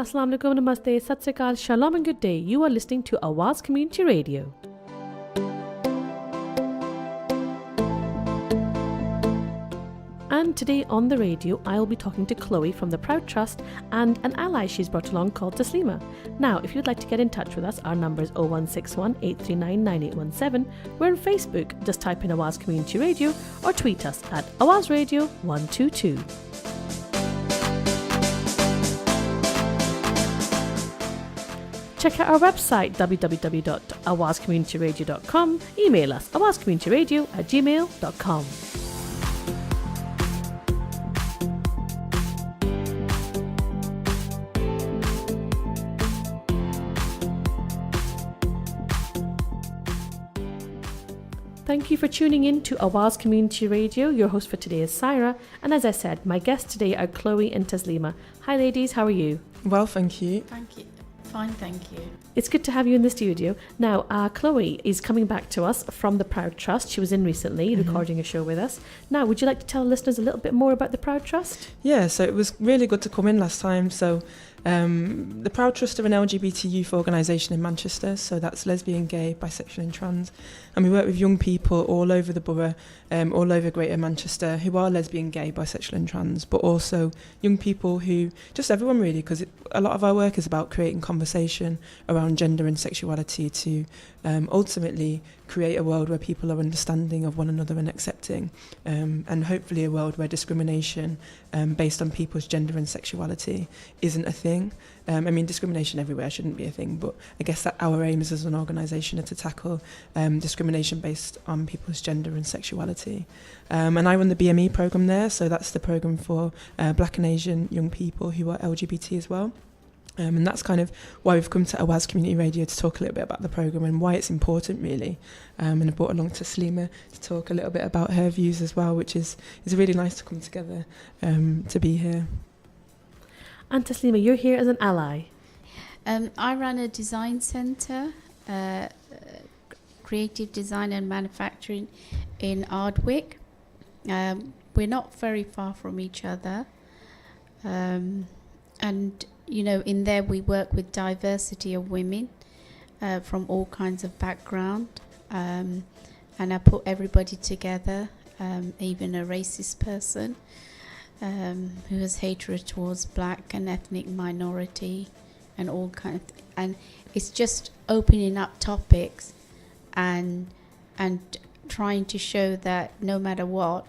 Assalamu alaikum, namaste, sat sri akal, shalom and good day. You are listening to Awaz Community Radio. And today on the radio, I'll be talking to Chloe from the Proud Trust and an ally she's brought along called Taslima. Now, if you'd like to get in touch with us, our number is 0161 839 9817. We're on Facebook, just type in Awaz Community Radio or tweet us at Awaz Radio 122. Check out our website www.awazcommunityradio.com. Email us awazcommunityradio@gmail.com. Thank you for tuning in to Awaz Community Radio. Your host for today is Syra, and as I said, my guests today are Chloe and Taslima. Hi ladies, how are you? Well, thank you. Thank you. Fine, thank you. It's good to have you in the studio. Now, Chloe is coming back to us from the Proud Trust. She was in recently recording a show with us. Now, would you like to tell listeners a little bit more about the Proud Trust? Yeah, so it was really good to come in last time. So the Proud Trust are an LGBT youth organisation in Manchester. So that's lesbian, gay, bisexual and trans. And we work with young people all over the borough, all over Greater Manchester, who are lesbian, gay, bisexual and trans, but also young people who, just everyone really, because a lot of our work is about creating conversation around gender and sexuality to ultimately create a world where people are understanding of one another and accepting, and hopefully a world where discrimination based on people's gender and sexuality isn't a thing. I mean, discrimination everywhere shouldn't be a thing, but I guess that our aims as an organisation are to tackle discrimination based on people's gender and sexuality. And I run the BME programme there, so that's the programme for Black and Asian young people who are LGBT as well. And that's kind of why we've come to Awaz Community Radio to talk a little bit about the programme and why it's important really. And I brought along Taslima to talk a little bit about her views as well, which is really nice to come together to be here. And Taslima, you're here as an ally. I run a design centre, creative design and manufacturing in Ardwick. We're not very far from each other. And you know, in there we work with diversity of women from all kinds of background, and I put everybody together, even a racist person who has hatred towards black and ethnic minority and all kinds of and it's just opening up topics and trying to show that no matter what,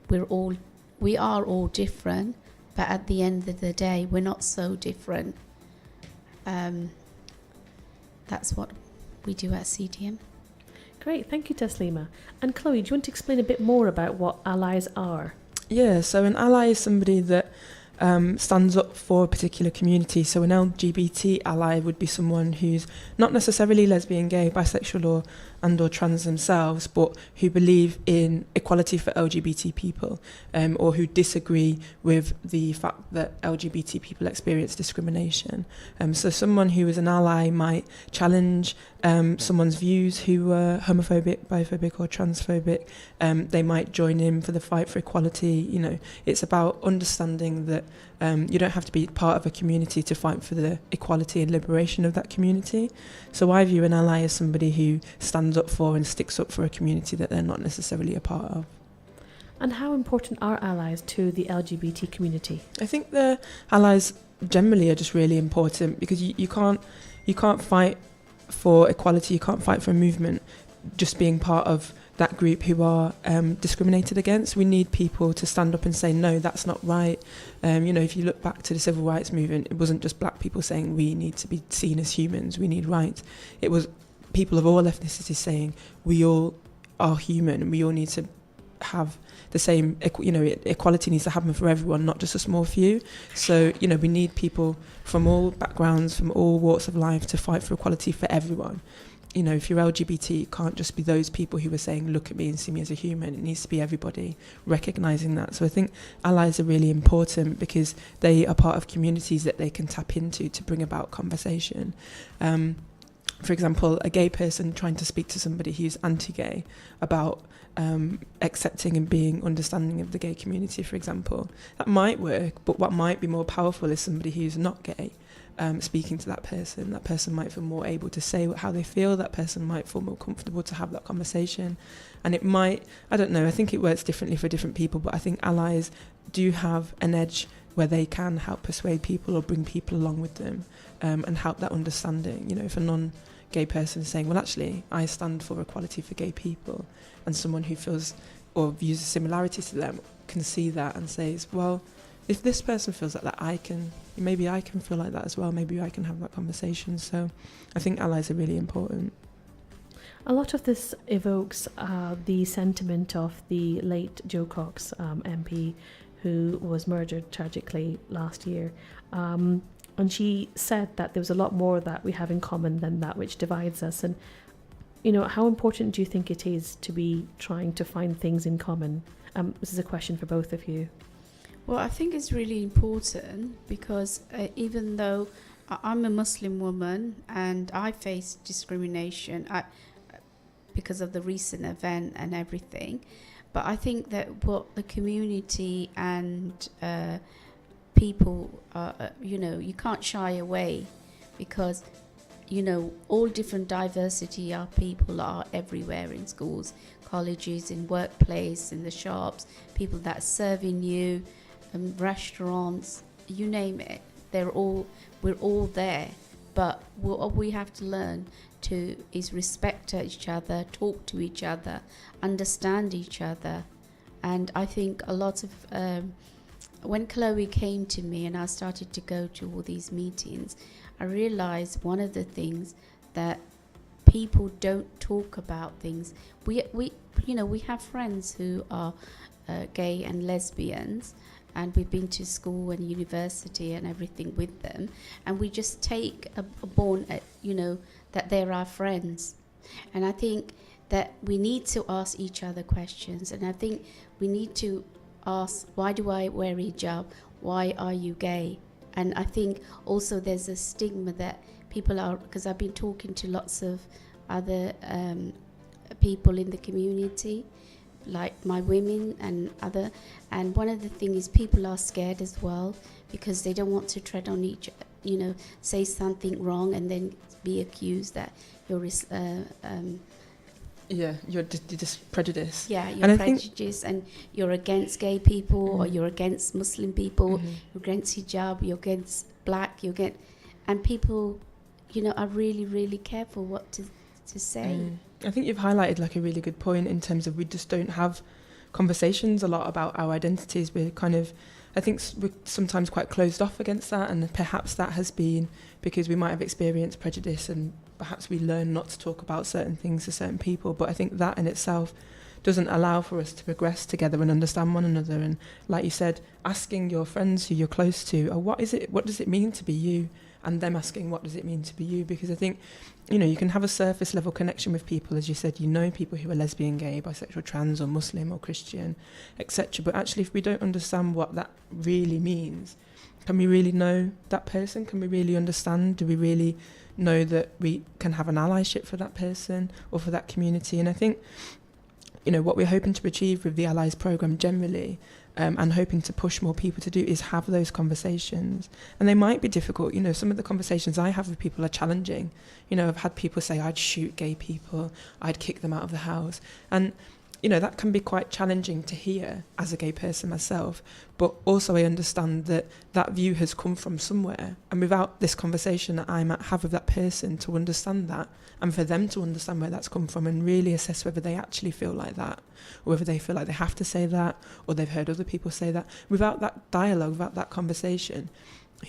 we are all different. But at the end of the day, we're not so different. That's what we do at CDM. Great, thank you, Taslima. And Chloe, do you want to explain a bit more about what allies are? Yeah, so an ally is somebody that stands up for a particular community. So an LGBT ally would be someone who's not necessarily lesbian, gay, bisexual or trans themselves, but who believe in equality for LGBT people, or who disagree with the fact that LGBT people experience discrimination. So someone who is an ally might challenge someone's views who are homophobic, biphobic or transphobic. They might join in for the fight for equality. You know, it's about understanding that you don't have to be part of a community to fight for the equality and liberation of that community. So I view an ally as somebody who stands up for and sticks up for a community that they're not necessarily a part of. And how important are allies to the LGBT community? I think the allies generally are just really important because you can't fight for equality, you can't fight for a movement just being part of that group who are discriminated against. We need people to stand up and say, no, that's not right. You know, if you look back to the civil rights movement, it wasn't just black people saying we need to be seen as humans, we need rights. It was people of all ethnicities saying we all are human and we all need to have the same, you know, equality needs to happen for everyone, not just a small few. So, you know, we need people from all backgrounds, from all walks of life to fight for equality for everyone. You know, if you're LGBT, it can't just be those people who are saying, look at me and see me as a human. It needs to be everybody recognising that. So I think allies are really important because they are part of communities that they can tap into to bring about conversation. for example, a gay person trying to speak to somebody who's anti-gay about accepting and being understanding of the gay community, for example. That might work, but what might be more powerful is somebody who's not gay speaking to that person. That person might feel more able to say how they feel. That person might feel more comfortable to have that conversation. And it might, I don't know, I think it works differently for different people, but I think allies do have an edge where they can help persuade people or bring people along with them and help that understanding. You know, if a non-gay person is saying, well, actually, I stand for equality for gay people, and someone who feels or views a similarity to them can see that and says, well, if this person feels like that, maybe I can feel like that as well. Maybe I can have that conversation. So I think allies are really important. A lot of this evokes the sentiment of the late Jo Cox MP, who was murdered tragically last year. And she said that there was a lot more that we have in common than that which divides us. And, you know, how important do you think it is to be trying to find things in common? This is a question for both of you. Well, I think it's really important because even though I'm a Muslim woman and I face discrimination because of the recent event and everything, but I think that what the community and people, you can't shy away because, you know, all different diversity of people are everywhere in schools, colleges, in workplace, in the shops, people that are serving you, restaurants, you name it. We're all there. But what we have to learn is respect each other, talk to each other, understand each other. And I think a lot of when Chloe came to me and I started to go to all these meetings, I realized one of the things that people don't talk about things. We have friends who are gay and lesbians, and we've been to school and university and everything with them, and we just take a born, that they're our friends. And I think that we need to ask each other questions, and I think we need to ask, why do I wear hijab? Why are you gay? And I think also there's a stigma that people are, because I've been talking to lots of other people in the community, like my women and one of the things is people are scared as well because they don't want to tread on say something wrong and then be accused that you're you're just prejudiced. Yeah, you're prejudiced and you're against gay people, or you're against Muslim people, you're against hijab, you're against black, and people, are really, really careful what to say. I think you've highlighted like a really good point in terms of we just don't have conversations a lot about our identities. I think we're sometimes quite closed off against that, and perhaps that has been because we might have experienced prejudice and perhaps we learn not to talk about certain things to certain people. But I think that in itself doesn't allow for us to progress together and understand one another. And like you said, asking your friends who you're close to, what does it mean to be you? And them asking, what does it mean to be you? Because I think, you can have a surface level connection with people, as you said, people who are lesbian, gay, bisexual, trans, or Muslim, or Christian, etc. But actually, if we don't understand what that really means, can we really know that person? Can we really understand? Do we really know that we can have an allyship for that person or for that community? And I think, what we're hoping to achieve with the Allies programme generally, and hoping to push more people to do, is have those conversations. And they might be difficult. Some of the conversations I have with people are challenging. I've had people say, I'd shoot gay people, I'd kick them out of the house. And, that can be quite challenging to hear as a gay person myself. But also I understand that that view has come from somewhere. And without this conversation that I might have with that person to understand that, and for them to understand where that's come from and really assess whether they actually feel like that, or whether they feel like they have to say that, or they've heard other people say that. Without that dialogue, without that conversation,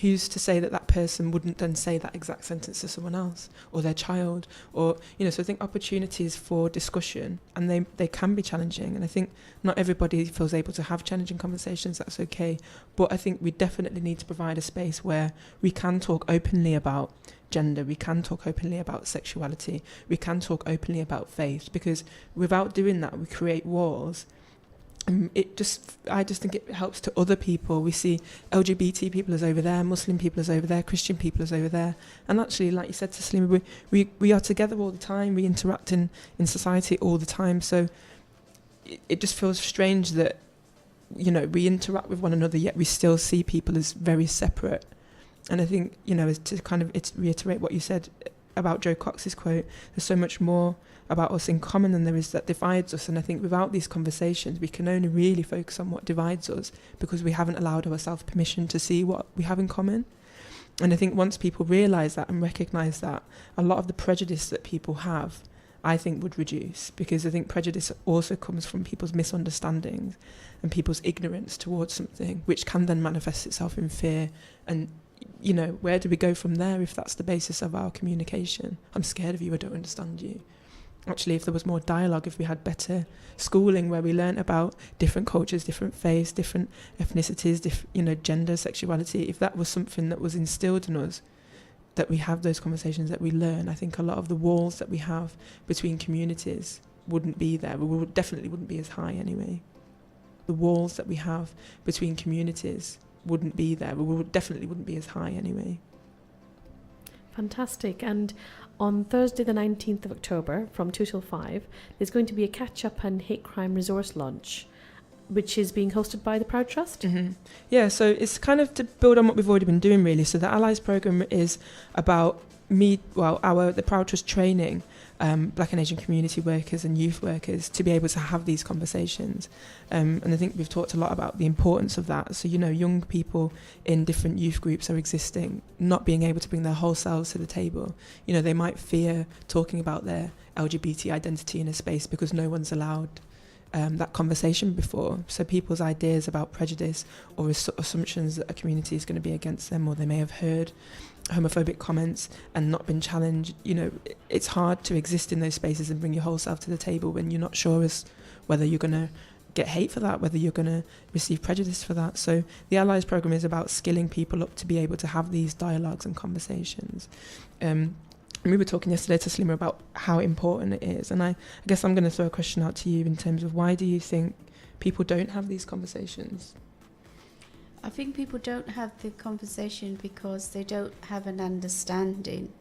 who's to say that that person wouldn't then say that exact sentence to someone else or their child? Or, so I think opportunities for discussion, and they can be challenging. And I think not everybody feels able to have challenging conversations. That's okay. But I think we definitely need to provide a space where we can talk openly about gender, we can talk openly about sexuality, we can talk openly about faith, because without doing that, we create walls I just think it helps to other people. We see LGBT people as over there, Muslim people as over there, Christian people as over there. And actually, like you said, Taslima, we are together all the time. We interact in society all the time. So it just feels strange that, you know, we interact with one another, yet we still see people as very separate. And I think, you know, to kind of reiterate what you said about Joe Cox's quote, there's so much more about us in common than there is that divides us. And I think without these conversations, we can only really focus on what divides us, because we haven't allowed ourselves permission to see what we have in common. And I think once people realise that and recognise that, a lot of the prejudice that people have, I think, would reduce, because I think prejudice also comes from people's misunderstandings and people's ignorance towards something, which can then manifest itself in fear. And, you know, where do we go from there if that's the basis of our communication? I'm scared of you, I don't understand you. Actually, if there was more dialogue, if we had better schooling where we learnt about different cultures, different faiths, different ethnicities, gender, sexuality, if that was something that was instilled in us, that we have those conversations, that we learn, I think a lot of the walls that we have between communities wouldn't be there. We definitely wouldn't be as high anyway. The walls that we have between communities wouldn't be there. We definitely wouldn't be as high anyway. Fantastic. And on Thursday the 19th of October from 2 till 5, there's going to be a catch-up and hate crime resource launch, which is being hosted by the Proud Trust. Mm-hmm. Yeah, so it's kind of to build on what we've already been doing, really. So the Allies programme is about the Proud Trust training Black and Asian community workers and youth workers to be able to have these conversations. And I think we've talked a lot about the importance of that. So, you know, young people in different youth groups are existing, not being able to bring their whole selves to the table. You know, they might fear talking about their LGBT identity in a space because no one's allowed that conversation before. So people's ideas about prejudice or assumptions that a community is going to be against them, or they may have heard homophobic comments and not been challenged. You know, it's hard to exist in those spaces and bring your whole self to the table when you're not sure as whether you're going to get hate for that, whether you're going to receive prejudice for that. So the Allies programme is about skilling people up to be able to have these dialogues and conversations. We were talking yesterday to Taslima about how important it is, and I guess I'm going to throw a question out to you in terms of why do you think people don't have these conversations? I think people don't have the conversation because they don't have an understanding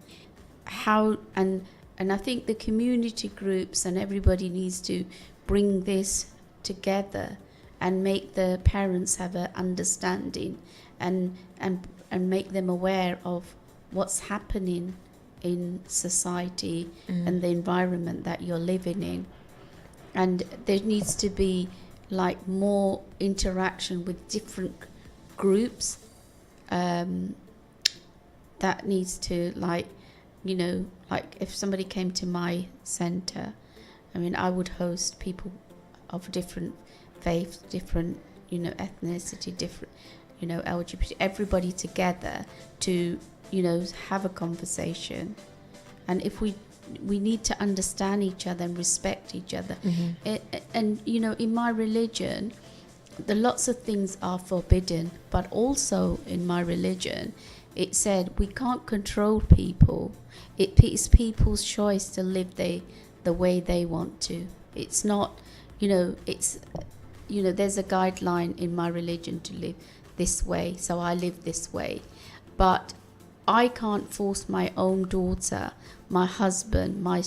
how, and I think the community groups and everybody needs to bring this together and make the parents have an understanding and make them aware of what's happening in society and the environment that you're living in. And there needs to be like more interaction with different groups that needs to, like, you know, like if somebody came to my centre, I mean, I would host people of different faiths, different, you know, ethnicity, different, you know, LGBT, everybody together to, you know, have a conversation. And if we need to understand each other and respect each other. And you know, in my religion, lots of things are forbidden, but also in my religion it said we can't control people. It is people's choice to live the way they want to. It's not, you know, it's, you know, there's a guideline in my religion to live this way, so I live this way. But I can't force my own daughter, my husband, my,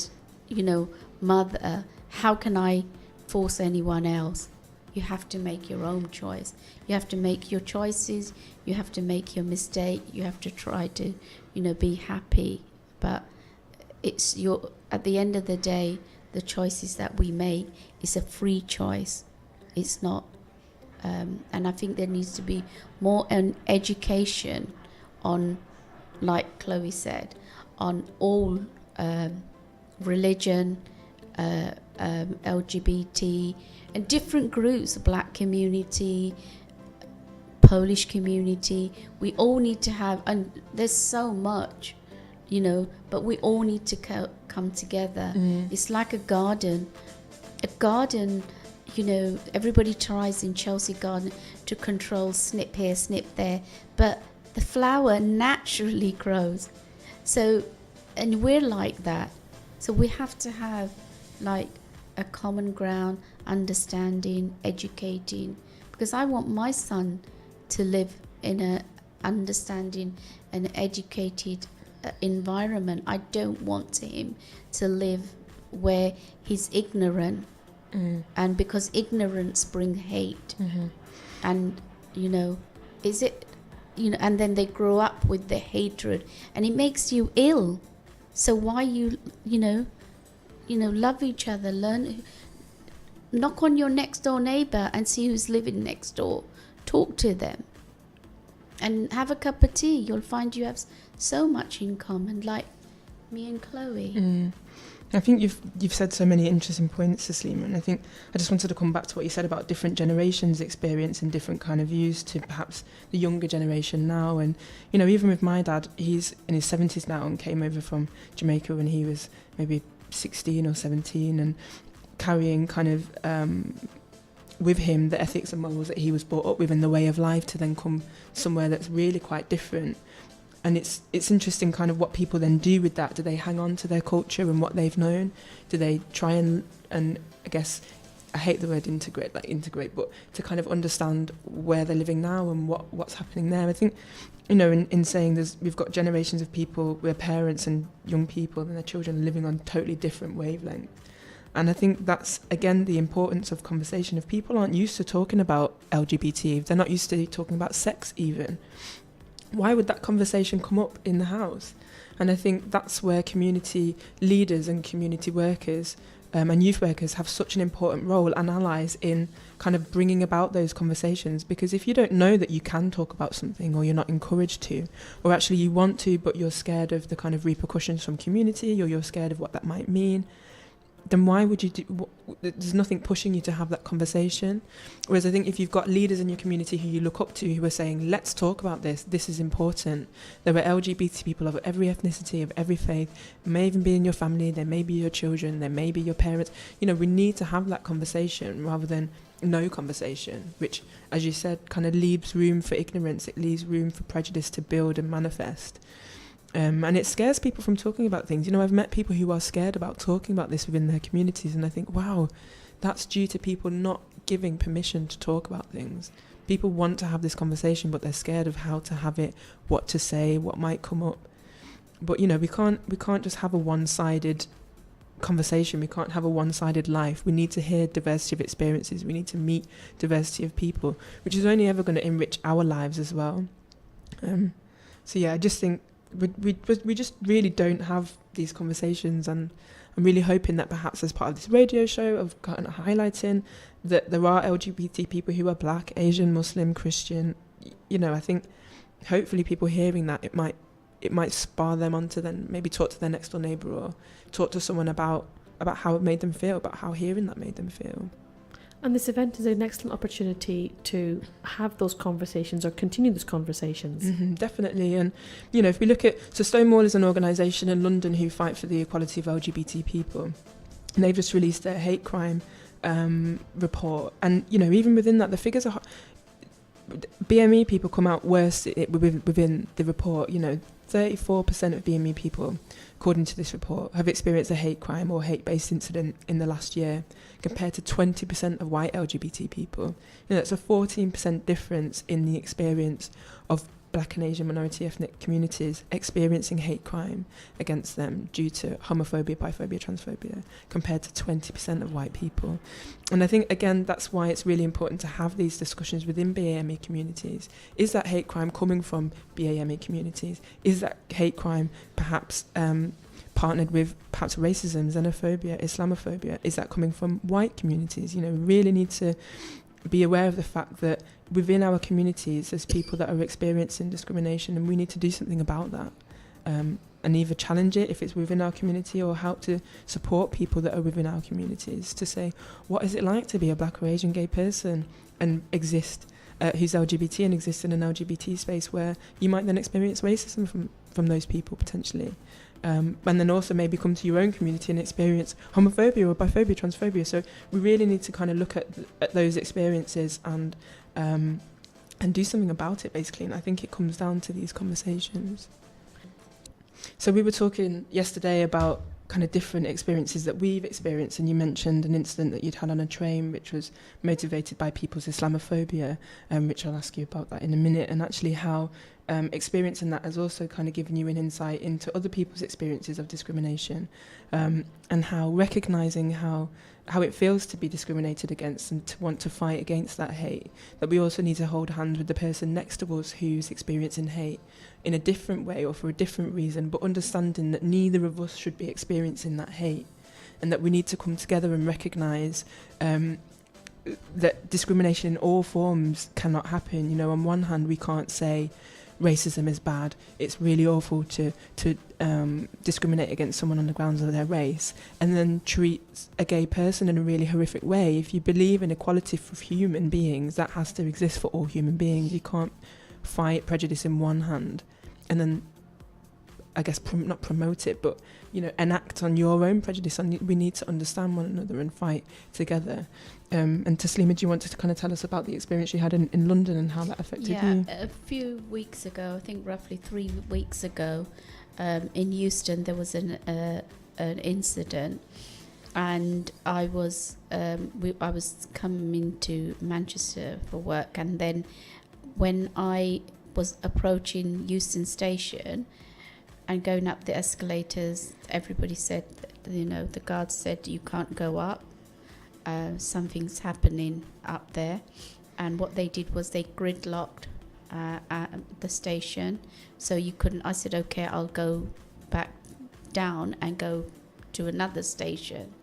you know, mother. How can I force anyone else? You have to make your own choice. You have to make your choices. You have to make your mistake. You have to try to, you know, be happy. But it's your, at the end of the day, the choices that we make is a free choice. It's not, and I think there needs to be more an education on, like Chloe said, on all religion, LGBT, and different groups, Black community, Polish community. We all need to have, and there's so much, you know, but we all need to come together. It's like a garden. A garden, you know, everybody tries in Chelsea Garden to control snip here, snip there, but the flower naturally grows. So, and we're like that. So we have to have like a common ground, understanding, educating, because I want my son to live in a understanding and educated environment. I don't want him to live where he's ignorant, and because ignorance brings hate. And is it, and then they grow up with the hatred, and it makes you ill. So why love each other, learn, knock on your next door neighbor and see who's living next door, talk to them and have a cup of tea. You'll find you have so much in common, like me and Chloe. I think you've said so many interesting points, Taslima, and I think I just wanted to come back to what you said about different generations' experience and different kind of views to perhaps the younger generation now. And even with my dad, he's in his 70s now and came over from Jamaica when he was maybe 16 or 17, and carrying kind of with him the ethics and morals that he was brought up with and the way of life, to then come somewhere that's really quite different. And it's interesting kind of what people then do with that. Do they hang on to their culture and what they've known? Do they try and I guess, I hate the word integrate, but to kind of understand where they're living now and what's happening there. I think, in saying we've got generations of people, we're parents and young people and their children living on totally different wavelengths. And I think that's, again, the importance of conversation. If people aren't used to talking about LGBT, if they're not used to talking about sex even, why would that conversation come up in the house? And I think that's where community leaders and community workers and youth workers have such an important role, and allies, in kind of bringing about those conversations. Because if you don't know that you can talk about something, or you're not encouraged to, or actually you want to but you're scared of the kind of repercussions from community, or you're scared of what that might mean, then why would you there's nothing pushing you to have that conversation. Whereas I think if you've got leaders in your community who you look up to, who are saying, let's talk about this is important. There are LGBT people of every ethnicity, of every faith. It may even be in your family, there may be your children, there may be your parents. We need to have that conversation rather than no conversation, which, as you said, kind of leaves room for ignorance. It leaves room for prejudice to build and manifest. And it scares people from talking about things. I've met people who are scared about talking about this within their communities, and I think, wow, that's due to people not giving permission to talk about things. People want to have this conversation, but they're scared of how to have it, what to say, what might come up. But we can't just have a one-sided conversation. We can't have a one-sided life. We need to hear diversity of experiences. We need to meet diversity of people, which is only ever going to enrich our lives as well. So yeah, I just think we just really don't have these conversations, and I'm really hoping that perhaps as part of this radio show of kind of highlighting that there are LGBT people who are Black, Asian, Muslim, Christian, I think hopefully people hearing that, it might spur them on to then maybe talk to their next door neighbour, or talk to someone about how it made them feel, about how hearing that made them feel. And this event is an excellent opportunity to have those conversations, or continue those conversations. Definitely. And, if we look at... So Stonewall is an organisation in London who fight for the equality of LGBT people. And they've just released their hate crime report. And, even within that, the figures are... BME people come out worse within the report. 34% of BME people, according to this report, have experienced a hate crime or hate-based incident in the last year, compared to 20% of white LGBT people. That's a 14% difference in the experience of Black and Asian minority ethnic communities experiencing hate crime against them due to homophobia, biphobia, transphobia, compared to 20% of white people. And I think, again, that's why it's really important to have these discussions within BAME communities. Is that hate crime coming from BAME communities? Is that hate crime perhaps partnered with perhaps racism, xenophobia, Islamophobia? Is that coming from white communities? We really need to be aware of the fact that within our communities there's people that are experiencing discrimination, and we need to do something about that, and either challenge it if it's within our community, or help to support people that are within our communities to say, what is it like to be a Black or Asian gay person and exist who's LGBT and exist in an LGBT space, where you might then experience racism from those people potentially. And then also maybe come to your own community and experience homophobia or biphobia, transphobia. So we really need to kind of look at those experiences and do something about it, basically. And I think it comes down to these conversations. So we were talking yesterday about kind of different experiences that we've experienced. And you mentioned an incident that you'd had on a train, which was motivated by people's Islamophobia, which I'll ask you about that in a minute, and actually how experiencing that has also kind of given you an insight into other people's experiences of discrimination, and how recognising how it feels to be discriminated against and to want to fight against that hate, that we also need to hold hands with the person next to us who's experiencing hate in a different way or for a different reason, but understanding that neither of us should be experiencing that hate, and that we need to come together and recognise that discrimination in all forms cannot happen. You know, on one hand, we can't say racism is bad. It's really awful to discriminate against someone on the grounds of their race, and then treat a gay person in a really horrific way. If you believe in equality for human beings, that has to exist for all human beings. You can't fight prejudice in one hand and then, I guess, not promote it, but, you know, enact on your own prejudice. And we need to understand one another and fight together. And Taslima, do you want to kind of tell us about the experience you had in London and how that affected you? Yeah, a few weeks ago, I think roughly 3 weeks ago, in Euston, there was an incident, and I was coming to Manchester for work, and then when I was approaching Euston Station and going up the escalators, everybody said, you know, the guards said, you can't go up. Something's happening up there. And what they did was they gridlocked at the station, so you couldn't. I said, okay, I'll go back down and go to another station,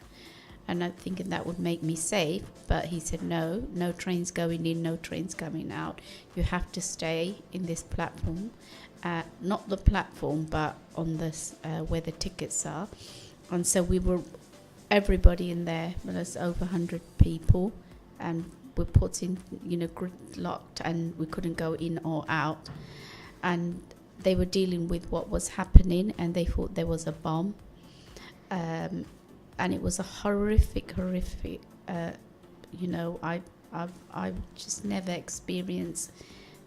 and I'm thinking that would make me safe. But he said, no trains going in, no trains coming out. You have to stay in this platform, not the platform, but on this where the tickets are. And so we were, everybody in there, well, there's over 100 people, and we're put in, you know, gridlocked, and we couldn't go in or out. And they were dealing with what was happening, and they thought there was a bomb. And it was a horrific, you know, I've just never experienced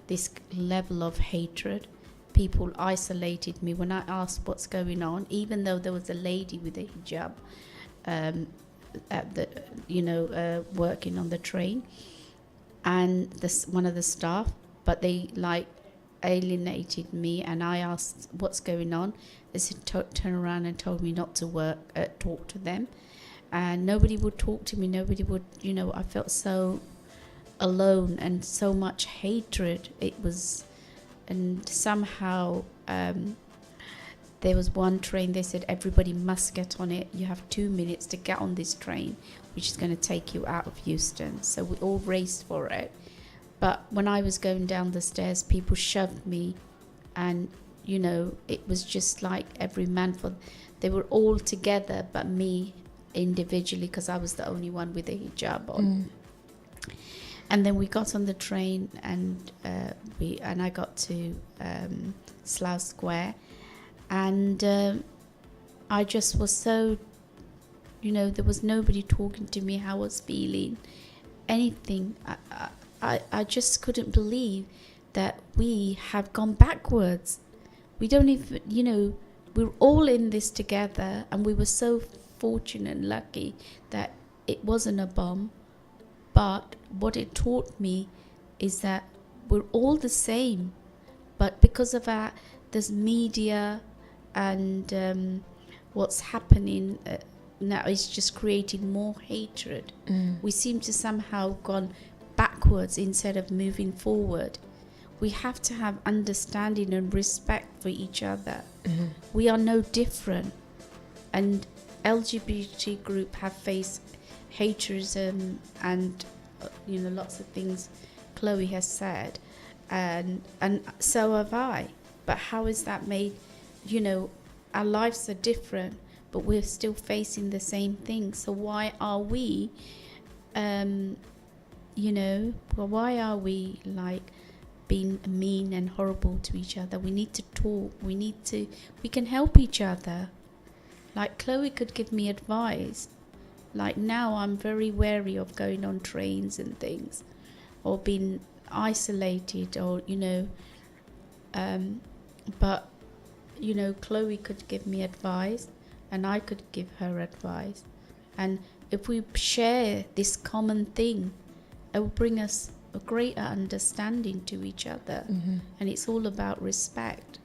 this level of hatred. People isolated me when I asked what's going on, even though there was a lady with a hijab at the, you know, working on the train, and one of the staff, but they like alienated me, and I asked what's going on. They said turn around and told me not to talk to them, and nobody would talk to me. Nobody would, you know. I felt so alone and so much hatred. It was, and somehow there was one train, they said everybody must get on it. You have 2 minutes to get on this train, which is going to take you out of Euston. So we all raced for it. But when I was going down the stairs, people shoved me, and, you know, it was just like every man they were all together, but me individually, because I was the only one with a hijab on. And then we got on the train, and I got to Slough Square, and I just was so, you know, there was nobody talking to me how I was feeling, anything. I just couldn't believe that we have gone backwards. We don't even, you know, we're all in this together, and we were so fortunate and lucky that it wasn't a bomb. But what it taught me is that we're all the same, but because of this media and what's happening now is just creating more hatred. We seem to somehow gone backwards instead of moving forward. We have to have understanding and respect for each other. We are no different, and LGBT group have faced haterism and you know, lots of things Chloe has said, and so have I. But how is that made? You know, our lives are different, but we're still facing the same thing. So why are we you know, well, why are we like being mean and horrible to each other? We need to talk. We can help each other. Like Chloe could give me advice. Like now I'm very wary of going on trains and things, or being isolated, or, you know, but, you know, Chloe could give me advice, and I could give her advice. And if we share this common thing, it will bring us a greater understanding to each other. And it's all about respect.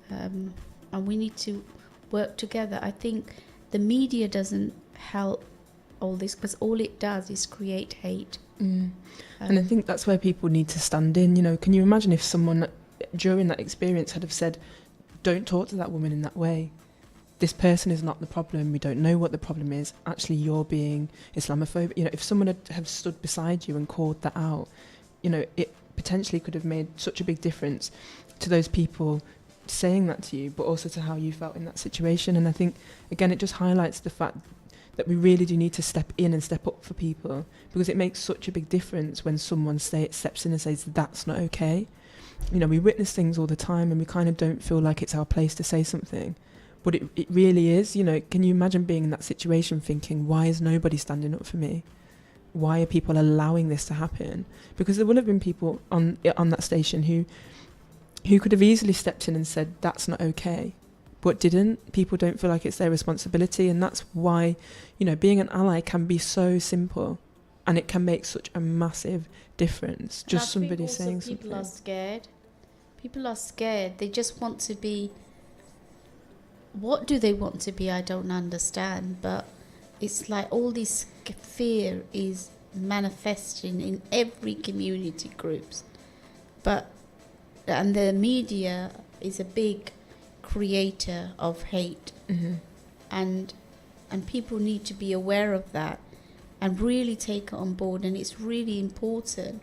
And we need to work together. I think the media doesn't help all this, because all it does is create hate. And I think that's where people need to stand in. You know, can you imagine if someone during that experience had have said, don't talk to that woman in that way. This person is not the problem. We don't know what the problem is. Actually, you're being Islamophobic. You know, if someone had have stood beside you and called that out, you know, it potentially could have made such a big difference to those people saying that to you, but also to how you felt in that situation. And I think, again, it just highlights the fact that we really do need to step in and step up for people, because it makes such a big difference when someone steps in and says, that's not okay. You know, we witness things all the time and we kind of don't feel like it's our place to say something. But it really is. You know, can you imagine being in that situation thinking, why is nobody standing up for me? Why are people allowing this to happen? Because there will have been people on that station who could have easily stepped in and said, that's not okay, but didn't. People don't feel like it's their responsibility. And that's why, you know, being an ally can be so simple and it can make such a massive difference. Just somebody saying something. People are scared. People are scared. They just want to be... What do they want to be? I don't understand. But it's like all this fear is manifesting in every community groups. And the media is a big creator of hate. And people need to be aware of that and really take it on board. And it's really important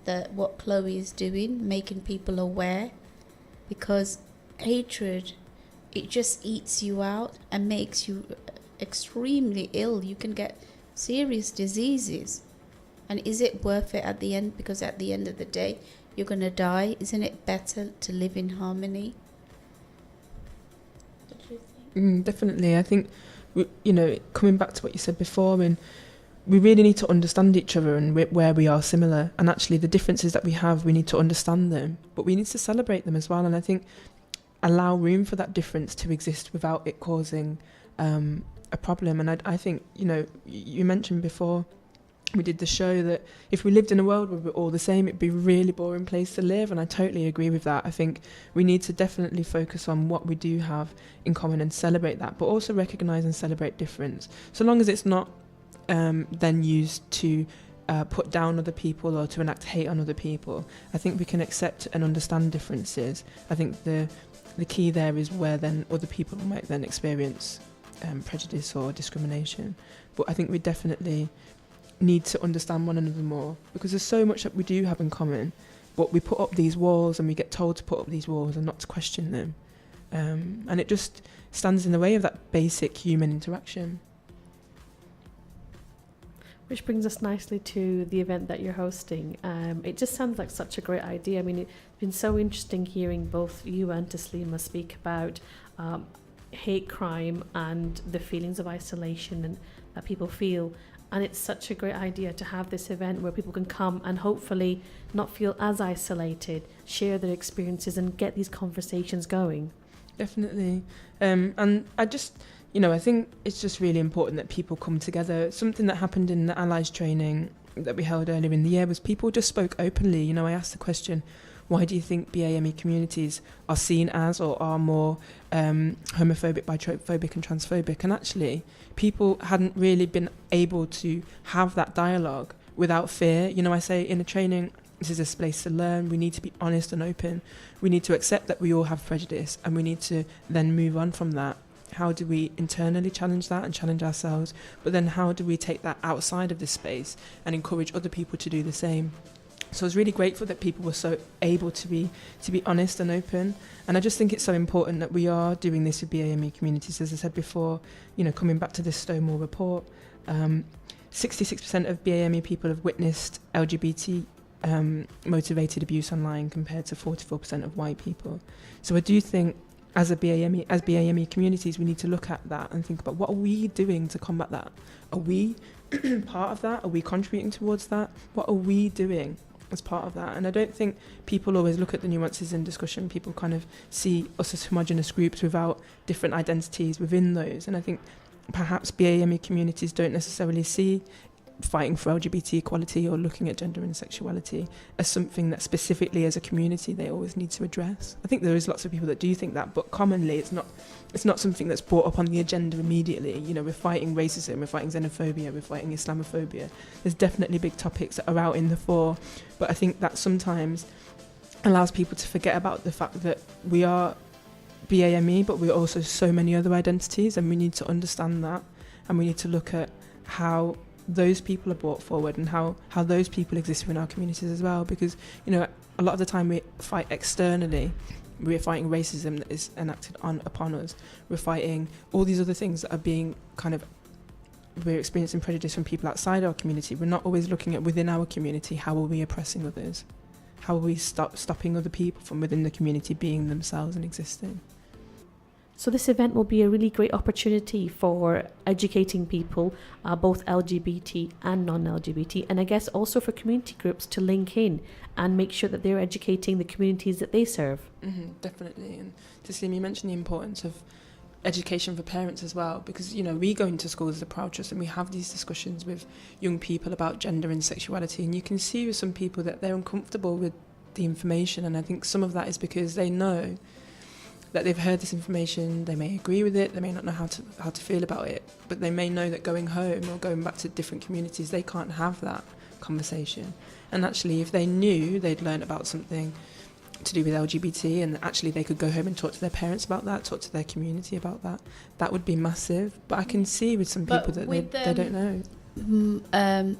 that what Chloe is doing, making people aware, because hatred, it just eats you out and makes you extremely ill. You can get serious diseases. And is it worth it at the end? Because at the end of the day, you're going to die. Isn't it better to live in harmony? What do you think? Definitely. I think, you know, coming back to what you said before, and we really need to understand each other and where we are similar. And actually the differences that we have, we need to understand them, but we need to celebrate them as well. And I think allow room for that difference to exist without it causing a problem. And I think, you know, you mentioned before we did the show that if we lived in a world where we're all the same, it'd be a really boring place to live. And I totally agree with that. I think we need to definitely focus on what we do have in common and celebrate that, but also recognise and celebrate difference. So long as it's not then used to put down other people or to enact hate on other people, I think we can accept and understand differences. I think the key there is where then other people might then experience prejudice or discrimination. But I think we definitely need to understand one another more, because there's so much that we do have in common, but we put up these walls and we get told to put up these walls and not to question them. And it just stands in the way of that basic human interaction. Which brings us nicely to the event that you're hosting. It just sounds like such a great idea. I mean, it's been so interesting hearing both you and Taslima speak about hate crime and the feelings of isolation and that people feel. And it's such a great idea to have this event where people can come and hopefully not feel as isolated, share their experiences and get these conversations going. Definitely. And I just... You know, I think it's just really important that people come together. Something that happened in the Allies training that we held earlier in the year was people just spoke openly. You know, I asked the question, why do you think BAME communities are seen as or are more homophobic, biphobic and transphobic? And actually, people hadn't really been able to have that dialogue without fear. You know, I say in a training, this is a place to learn. We need to be honest and open. We need to accept that we all have prejudice and we need to then move on from that. How do we internally challenge that and challenge ourselves? But then how do we take that outside of this space and encourage other people to do the same? So I was really grateful that people were so able to be honest and open. And I just think it's so important that we are doing this with BAME communities. As I said before, you know, coming back to this Stonewall report, 66% of BAME people have witnessed LGBT motivated abuse online compared to 44% of white people. So I do think as BAME communities, we need to look at that and think about what are we doing to combat that? Are we part of that? Are we contributing towards that? What are we doing? as part of that. And I don't think people always look at the nuances in discussion. People kind of see us as homogenous groups without different identities within those. And I think perhaps BAME communities don't necessarily see fighting for LGBT equality or looking at gender and sexuality as something that specifically as a community they always need to address. I think there is lots of people that do think that, but commonly it's not something that's brought up on the agenda immediately. You know, we're fighting racism, we're fighting xenophobia, we're fighting Islamophobia. There's definitely big topics that are out in the fore, but I think that sometimes allows people to forget about the fact that we are BAME, but we're also so many other identities, and we need to understand that, and we need to look at how those people are brought forward and how those people exist within our communities as well. Because, you know, a lot of the time we fight externally. We're fighting racism that is enacted upon us. We're fighting all these other things that are being we're experiencing prejudice from people outside our community. We're not always looking at within our community, how are we oppressing others? How are we stopping other people from within the community being themselves and existing? So this event will be a really great opportunity for educating people, both LGBT and non-LGBT, and I guess also for community groups to link in and make sure that they're educating the communities that they serve. Definitely. And Taslima, you mentioned the importance of education for parents as well, because, you know, we go into schools as a Proud Trust and we have these discussions with young people about gender and sexuality, and you can see with some people that they're uncomfortable with the information, and I think some of that is because they know that they've heard this information, they may agree with it, they may not know how to feel about it, but they may know that going home or going back to different communities, they can't have that conversation. And actually, if they knew they'd learned about something to do with LGBT, and actually they could go home and talk to their parents about that, talk to their community about that, that would be massive. But I can see with some people that they don't know.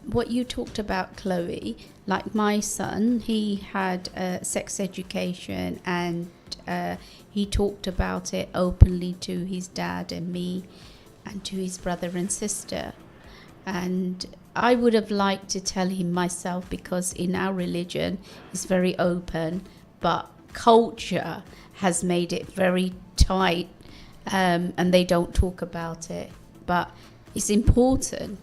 What you talked about, Chloe, like my son, he had sex education, and he talked about it openly to his dad and me and to his brother and sister. And I would have liked to tell him myself, because in our religion it's very open, but culture has made it very tight, and they don't talk about it. But it's important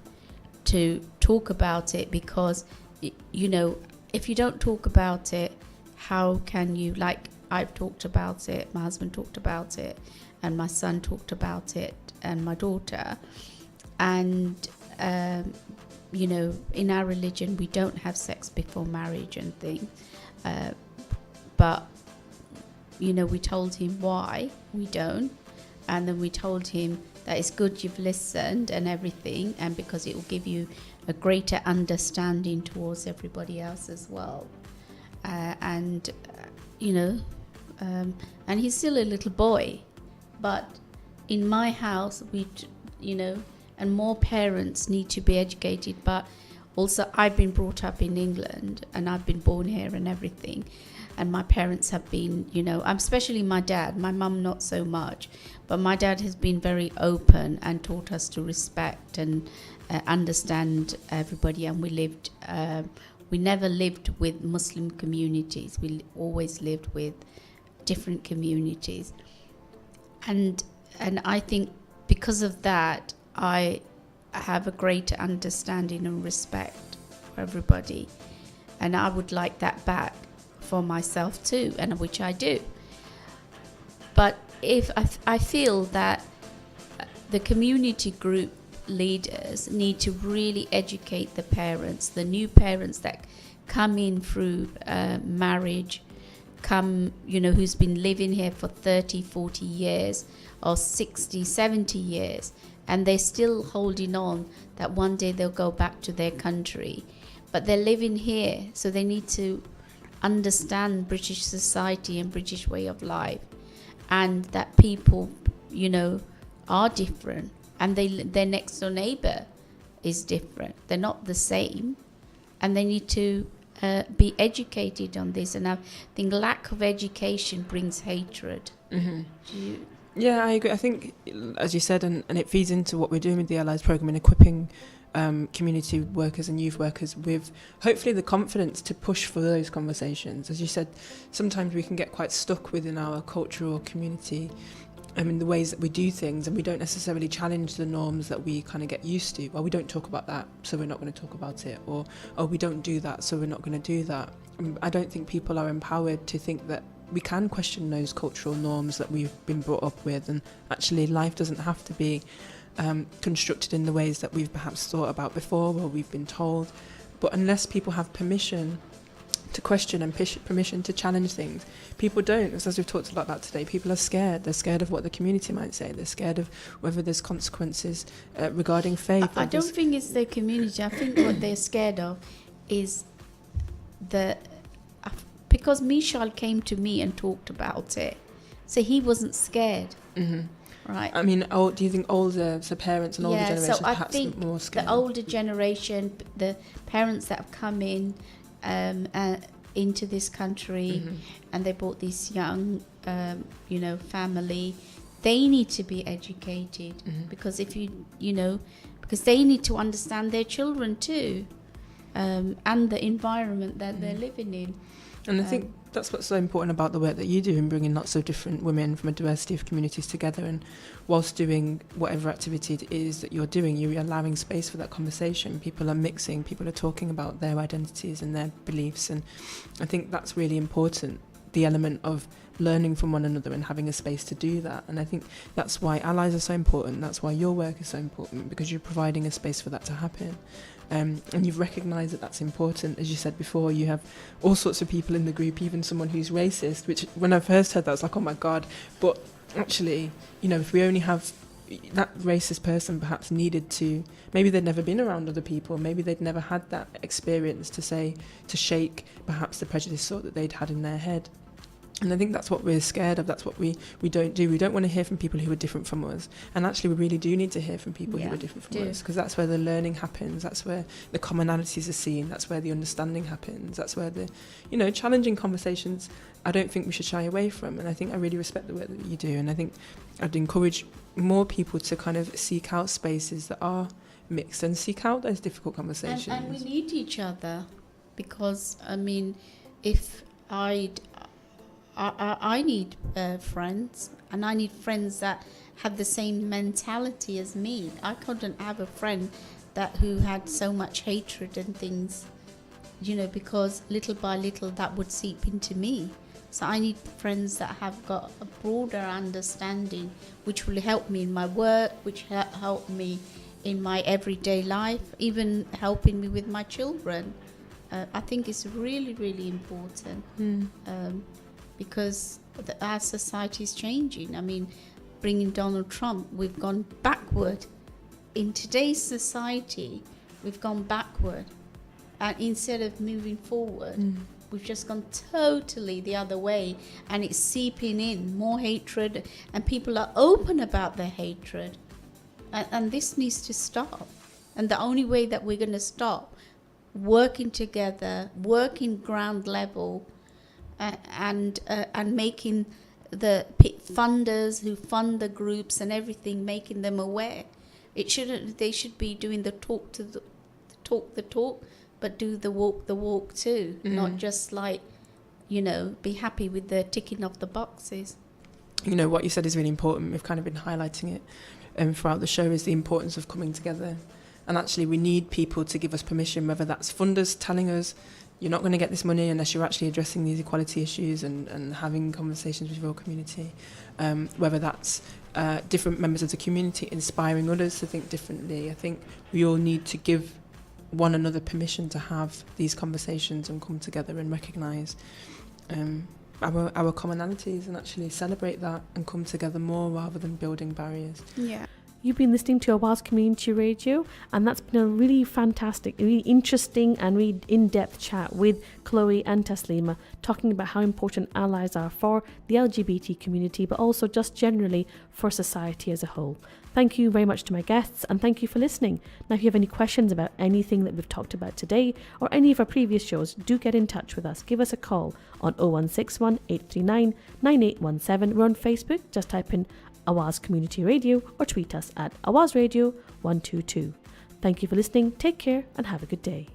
to talk about it, because, you know, if you don't talk about it, how can you, like I've talked about it, my husband talked about it, and my son talked about it, and my daughter. And, you know, in our religion, we don't have sex before marriage and things. But, you know, we told him why we don't. And then we told him that it's good you've listened and everything, and because it will give you a greater understanding towards everybody else as well. You know, and he's still a little boy, but in my house, you know, and more parents need to be educated. But also, I've been brought up in England, and I've been born here and everything, and my parents have been, you know, especially my dad, my mum not so much, but my dad has been very open and taught us to respect and understand everybody. And we never lived with Muslim communities. We always lived with different communities. And I think because of that, I have a greater understanding and respect for everybody. And I would like that back for myself too, and which I do. But if I feel that the community group leaders need to really educate the parents, the new parents that come in through marriage, you know, who's been living here for 30, 40 years or 60, 70 years, and they're still holding on that one day they'll go back to their country. But they're living here, so they need to understand British society and British way of life, and that people, you know, are different, and their next door neighbour is different. They're not the same, and they need to be educated on this. And I think lack of education brings hatred. Yeah, I agree. I think, as you said, and it feeds into what we're doing with the Allies programme in equipping community workers and youth workers with hopefully the confidence to push for those conversations. As you said, sometimes we can get quite stuck within our cultural community the ways that we do things, and we don't necessarily challenge the norms that we kind of get used to. Well, we don't talk about that, so we're not going to talk about it, or we don't do that, so we're not going to do that. I don't think people are empowered to think that we can question those cultural norms that we've been brought up with, and actually life doesn't have to be constructed in the ways that we've perhaps thought about before or we've been told. But unless people have permission to question and permission to challenge things, people don't. As we've talked a lot about today, people are scared. They're scared of what the community might say. They're scared of whether there's consequences regarding faith. I don't think it's the community. I think what they're scared of is because Michal came to me and talked about it, so he wasn't scared. Mm-hmm. Right. I mean, do you think so parents and older generations so I perhaps think more scared? The older generation, the parents that have come in into this country, mm-hmm. and they brought this young, family, they need to be educated, mm-hmm. because because they need to understand their children too, and the environment that mm-hmm. they're living in. And I think that's what's so important about the work that you do in bringing lots of different women from a diversity of communities together, and whilst doing whatever activity it is that you're doing, you're allowing space for that conversation. People are mixing, people are talking about their identities and their beliefs, and I think that's really important, the element of learning from one another and having a space to do that. And I think that's why allies are so important, that's why your work is so important, because you're providing a space for that to happen. And you've recognised that that's important. As you said before, you have all sorts of people in the group, even someone who's racist, which when I first heard that, I was like, oh my God. But actually, if we only have that racist person perhaps needed to, maybe they'd never been around other people, maybe they'd never had that experience to shake perhaps the prejudice thought that they'd had in their head. And I think that's what we're scared of. That's what we don't do. We don't want to hear from people who are different from us. And actually, we really do need to hear from people who are different from us, because that's where the learning happens. That's where the commonalities are seen. That's where the understanding happens. That's where the, challenging conversations, I don't think we should shy away from. And I think I really respect the work that you do. And I think I'd encourage more people to kind of seek out spaces that are mixed and seek out those difficult conversations. And we need each other, because, if I need friends, and I need friends that have the same mentality as me. I couldn't have a friend who had so much hatred and things, because little by little that would seep into me. So I need friends that have got a broader understanding, which will help me in my work, which help me in my everyday life, even helping me with my children. I think it's really, really important. Because our society is changing. Bringing Donald Trump, we've gone backward. In today's society, we've gone backward. And instead of moving forward, we've just gone totally the other way. And it's seeping in more hatred, and people are open about their hatred. And this needs to stop. And the only way that we're going to stop, working together, working ground level, and making the funders who fund the groups and everything, making them aware. They should be doing the talk, but do the walk too. Not just be happy with the ticking off the boxes. What you said is really important. We've kind of been highlighting it throughout the show, is the importance of coming together. And actually we need people to give us permission, whether that's funders telling us, you're not going to get this money unless you're actually addressing these equality issues and having conversations with your community. Whether that's different members of the community inspiring others to think differently. I think we all need to give one another permission to have these conversations and come together and recognise our commonalities and actually celebrate that and come together more rather than building barriers. Yeah. You've been listening to Awaz Community Radio, and that's been a really fantastic, really interesting and really in-depth chat with Chloe and Taslima, talking about how important allies are for the LGBT community, but also just generally for society as a whole. Thank you very much to my guests, and thank you for listening. Now, if you have any questions about anything that we've talked about today or any of our previous shows, do get in touch with us. Give us a call on 0161 839 9817. We're on Facebook. Just type in Awaz Community Radio or tweet us at Awaz Radio 122. Thank you for listening. Take care and have a good day.